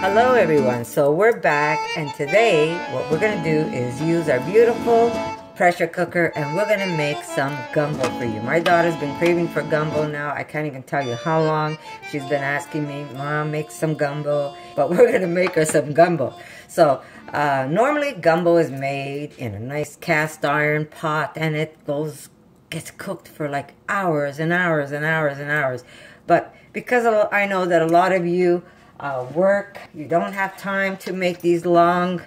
Hello everyone, so we're back, and today what we're going to do is use our beautiful pressure cooker, and we're going to make some gumbo for you. My daughter's been craving for gumbo now. I can't even tell you how long she's been asking me, Mom, make some gumbo, but we're going to make her some gumbo. So normally gumbo is made in a nice cast iron pot, and it gets cooked for like hours and hours and hours and hours. But because I know that a lot of you work, you don't have time to make these long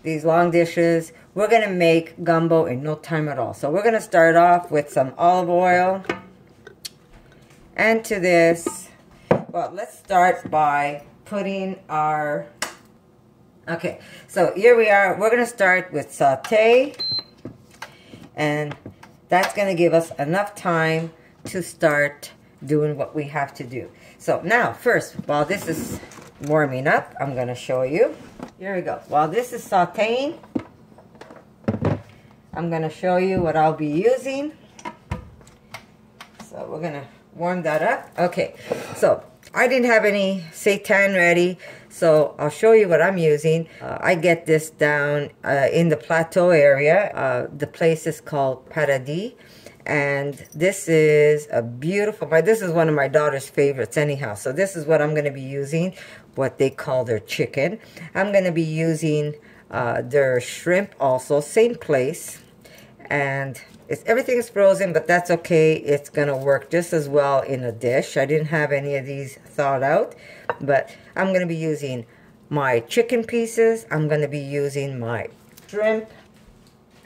dishes, we're gonna make gumbo in no time at all. So we're gonna start off with some olive oil, and to this, well, let's start by putting our, okay, so here we are. We're gonna start with saute, and that's gonna give us enough time to start doing what we have to do. So now, first, while this is warming up, I'm going to show you. Here we go. While this is sauteing, I'm going to show you what I'll be using. So we're going to warm that up. Okay, so I didn't have any seitan ready, so I'll show you what I'm using. I get this down in the plateau area. The place is called Paradis. And this is a beautiful, this is one of my daughter's favorites anyhow. So this is what I'm going to be using, what they call their chicken. I'm going to be using their shrimp also, same place. And everything is frozen, but that's okay. It's going to work just as well in a dish. I didn't have any of these thawed out, but I'm going to be using my chicken pieces. I'm going to be using my shrimp.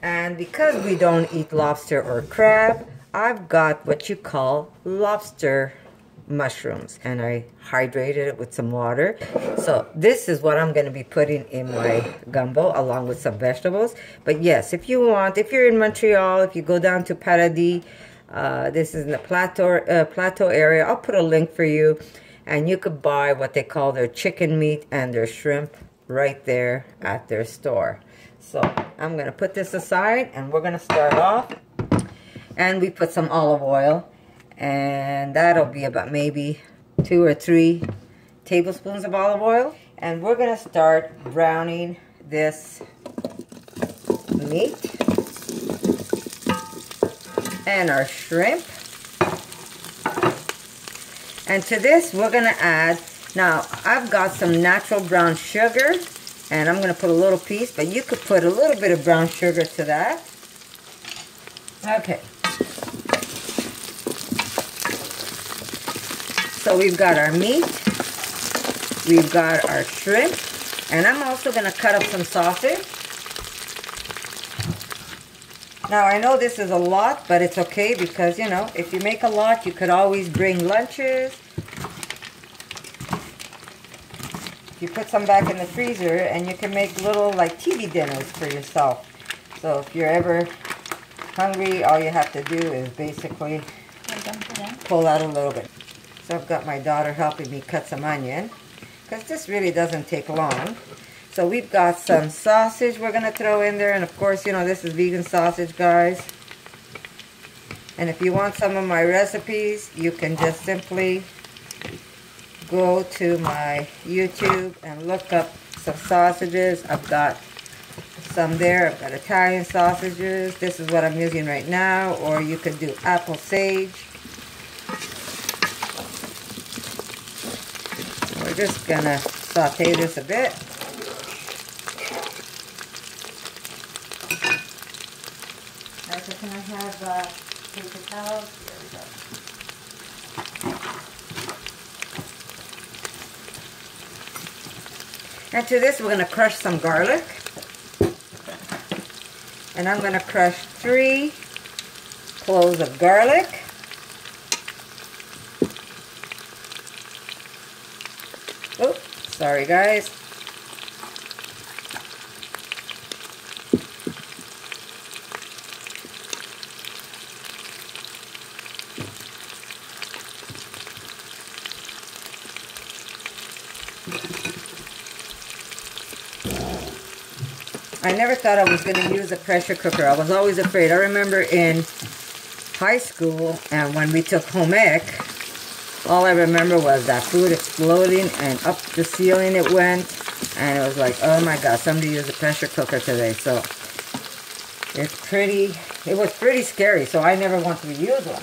And because we don't eat lobster or crab, I've got what you call lobster mushrooms. And I hydrated it with some water. So this is what I'm going to be putting in my gumbo along with some vegetables. But yes, if you want, if you're in Montreal, if you go down to Paradis, this is in the plateau area. I'll put a link for you. And you could buy what they call their chicken meat and their shrimp right there at their store. So I'm going to put this aside, and we're going to start off. And we put some olive oil, and that'll be about maybe 2 or 3 tablespoons of olive oil. And we're going to start browning this meat and our shrimp. And to this, we're going to add, now I've got some natural brown sugar. And I'm going to put a little piece, but you could put a little bit of brown sugar to that. Okay. So we've got our meat. We've got our shrimp. And I'm also going to cut up some sausage. Now, I know this is a lot, but it's okay because, you know, if you make a lot, you could always bring lunches. You put some back in the freezer, and you can make little like TV dinners for yourself. So if you're ever hungry, all you have to do is basically pull out a little bit. So I've got my daughter helping me cut some onion, because this really doesn't take long. So we've got some sausage we're going to throw in there, and of course, you know, this is vegan sausage, guys. And if you want some of my recipes, you can just simply go to my YouTube and look up some sausages. I've got some there. I've got Italian sausages. This is what I'm using right now. Or you could do apple sage. We're just gonna saute this a bit. Also, can I have paper towels? There we go. And to this, we're going to crush some garlic. And I'm going to crush 3 cloves of garlic. Oops, sorry guys. I never thought I was going to use a pressure cooker. I was always afraid. I remember in high school, and when we took home ec, All I remember was that food exploding and up the ceiling it went. And it was like, oh my God, somebody used a pressure cooker today. So it was pretty scary. So I never wanted to use one.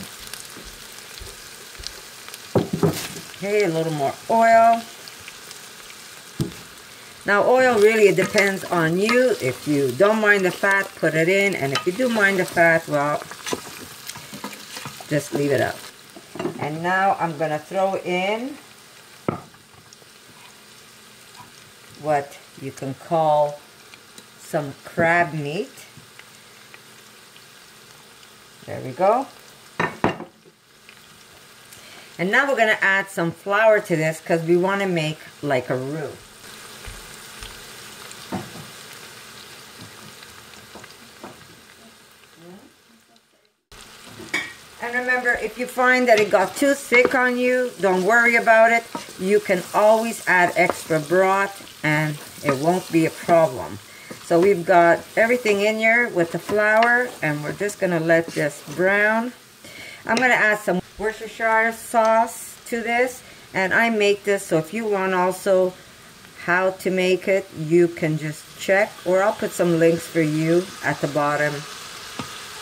Okay, a little more oil. Now oil really, it depends on you. If you don't mind the fat, put it in. And if you do mind the fat, well, just leave it out. And now I'm going to throw in what you can call some crab meat. There we go. And now we're going to add some flour to this because we want to make like a roux. And remember, if you find that it got too thick on you, don't worry about it. You can always add extra broth and it won't be a problem. So we've got everything in here with the flour and we're just going to let this brown. I'm going to add some Worcestershire sauce to this, and I make this, so if you want also how to make it, you can just check, or I'll put some links for you at the bottom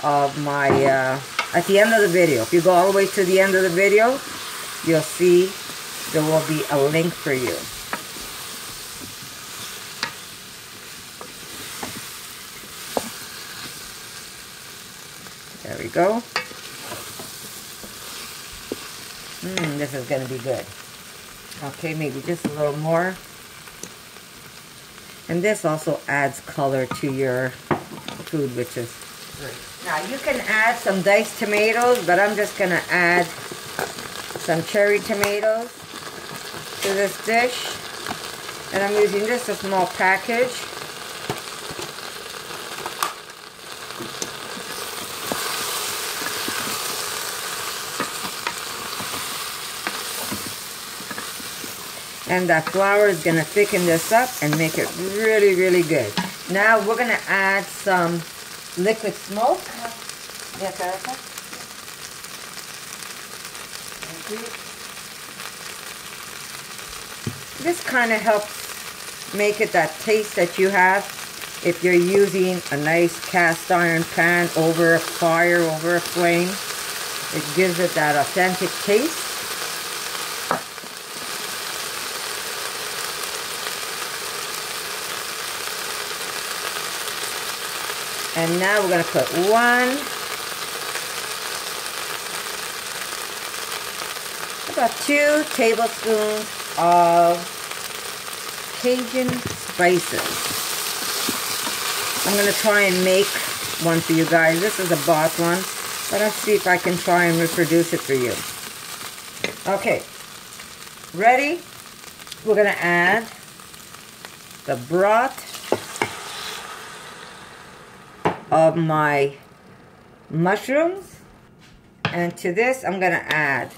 of my, at the end of the video. If you go all the way to the end of the video, you'll see there will be a link for you. There we go. This is going to be good. Okay, maybe just a little more. And this also adds color to your food, which is great. Now you can add some diced tomatoes, but I'm just going to add some cherry tomatoes to this dish. And I'm using just a small package. And that flour is going to thicken this up and make it really, really good. Now we're going to add some liquid smoke. Yes, Erica? Thank you. This kind of helps make it that taste that you have if you're using a nice cast iron pan over a fire, over a flame. It gives it that authentic taste. And now we're going to put about 2 tablespoons of Cajun spices. I'm going to try and make one for you guys. This is a bought one, but I'll see if I can try and reproduce it for you. Okay, ready? We're going to add the broth of my mushrooms, and to this I'm going to add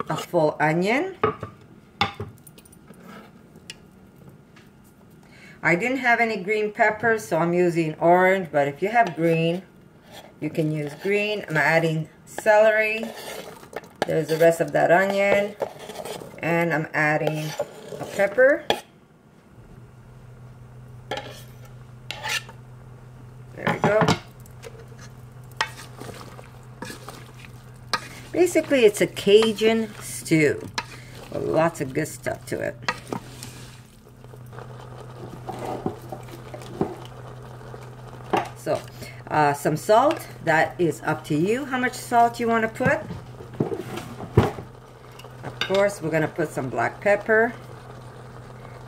a full onion. I didn't have any green peppers, so I'm using orange, but if you have green, you can use green. I'm adding celery. There's the rest of that onion, and I'm adding a pepper. There we go. Basically, it's a Cajun stew with lots of good stuff to it. So, some salt. That is up to you how much salt you want to put. Of course, we're going to put some black pepper.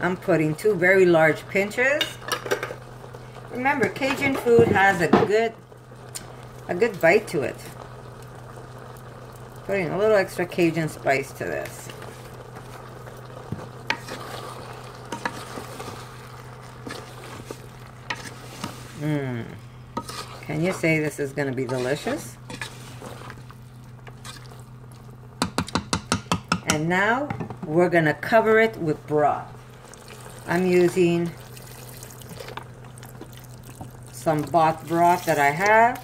I'm putting 2 very large pinches. Remember, Cajun food has a good bite to it. Putting a little extra Cajun spice to this. Can you say this is going to be delicious? And now we're going to cover it with broth. I'm using some bought broth that I have,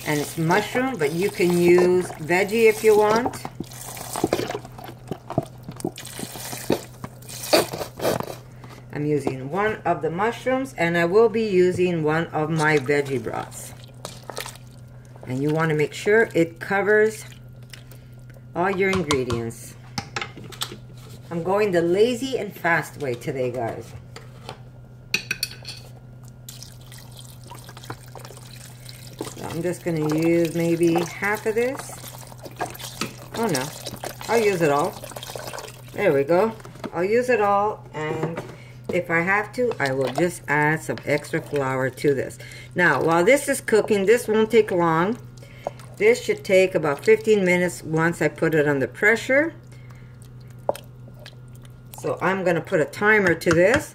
and it's mushroom, but you can use veggie if you want. I'm using one of the mushrooms, and I will be using one of my veggie broths. And you want to make sure it covers all your ingredients. I'm going the lazy and fast way today, guys. So I'm just going to use maybe half of this. Oh no, I'll use it all. There we go. I'll use it all, and if I have to, I will just add some extra flour to this. Now, while this is cooking, this won't take long. This should take about 15 minutes once I put it under pressure. So I'm going to put a timer to this,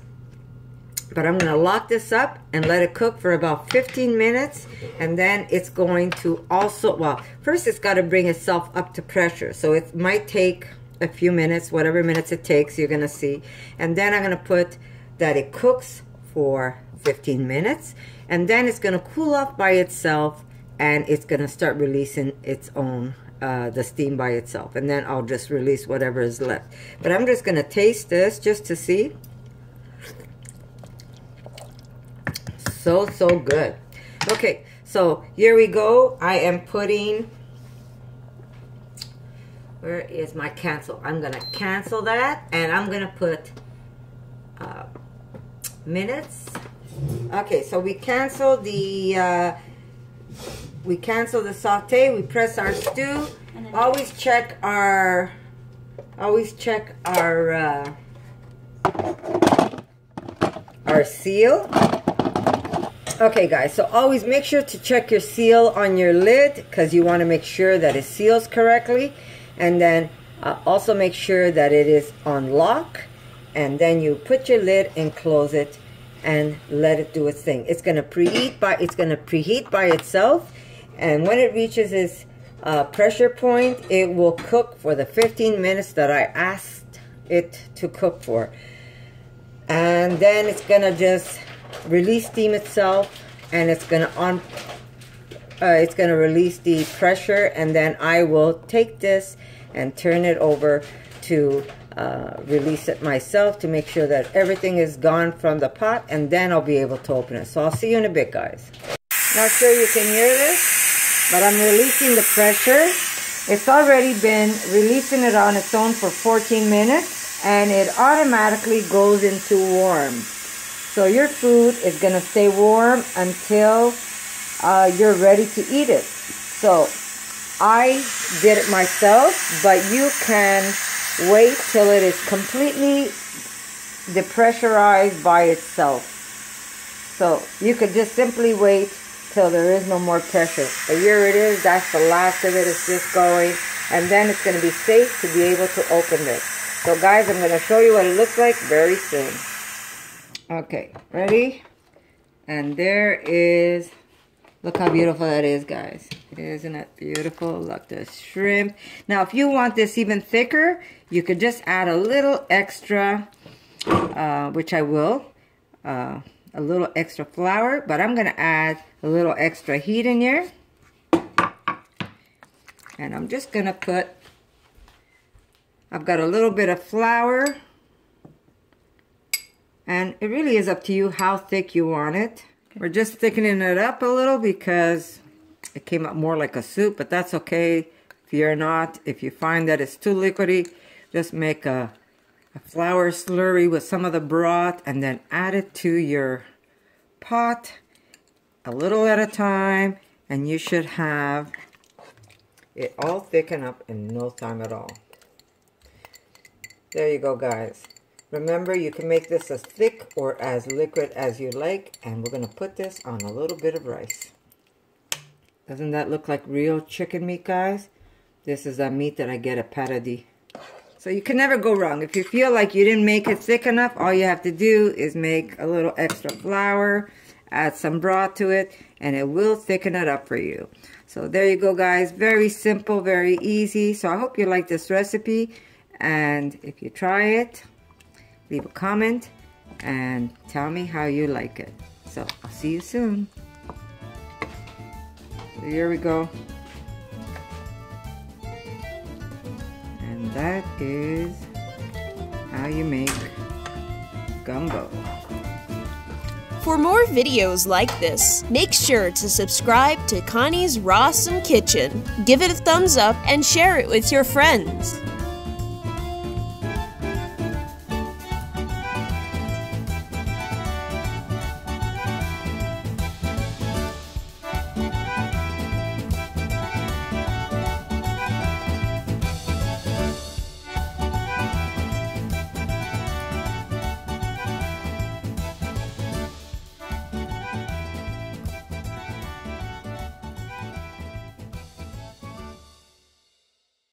but I'm going to lock this up and let it cook for about 15 minutes, and then it's going to also, well, first it's got to bring itself up to pressure, so it might take a few minutes, whatever minutes it takes, you're going to see. And then I'm going to put that it cooks for 15 minutes, and then it's going to cool off by itself, and it's going to start releasing its own the steam by itself, and then I'll just release whatever is left. But I'm just going to taste this just to see. So good. Okay, so here we go. I am putting, where is my cancel? I'm going to cancel that, and I'm going to put minutes. Okay, so we cancel the saute. We press our stew. Always check our seal. Okay, guys, so always make sure to check your seal on your lid, because you want to make sure that it seals correctly, and then also make sure that it is on lock, and then you put your lid and close it and let it do its thing. It's going to preheat by itself, and when it reaches its pressure point, it will cook for the 15 minutes that I asked it to cook for. And then it's going to just release steam itself, and it's going to release the pressure, and then I will take this and turn it over to release it myself to make sure that everything is gone from the pot, and then I'll be able to open it. So I'll see you in a bit, guys. Not sure you can hear this, but I'm releasing the pressure. It's already been releasing it on its own for 14 minutes, and it automatically goes into warm. So your food is going to stay warm until you're ready to eat it. So I did it myself, but you can wait till it is completely depressurized by itself. So you could just simply wait till there is no more pressure. But here it is. That's the last of it. It's just going, and then it's going to be safe to be able to open this. So guys, I'm going to show you what it looks like very soon. Okay, ready? And there is, look how beautiful that is, guys. Isn't it beautiful? Look, the shrimp. Now, if you want this even thicker, you could just add a little extra, which I will, a little extra flour, but I'm going to add a little extra heat in here. And I'm just going to put, I've got a little bit of flour. And it really is up to you how thick you want it. We're just thickening it up a little because it came up more like a soup, but that's okay if you're not. If you find that it's too liquidy, just make a flour slurry with some of the broth and then add it to your pot a little at a time, and you should have it all thicken up in no time at all. There you go, guys. Remember, you can make this as thick or as liquid as you like, and we're going to put this on a little bit of rice. Doesn't that look like real chicken meat, guys? This is the meat that I get at Paradis. So you can never go wrong. If you feel like you didn't make it thick enough, all you have to do is make a little extra flour, add some broth to it, and it will thicken it up for you. So there you go, guys. Very simple, very easy. So I hope you like this recipe, and if you try it, leave a comment and tell me how you like it. So I'll see you soon. So here we go. And that is how you make gumbo. For more videos like this, make sure to subscribe to Connie's RAWsome Kitchen, give it a thumbs up, and share it with your friends.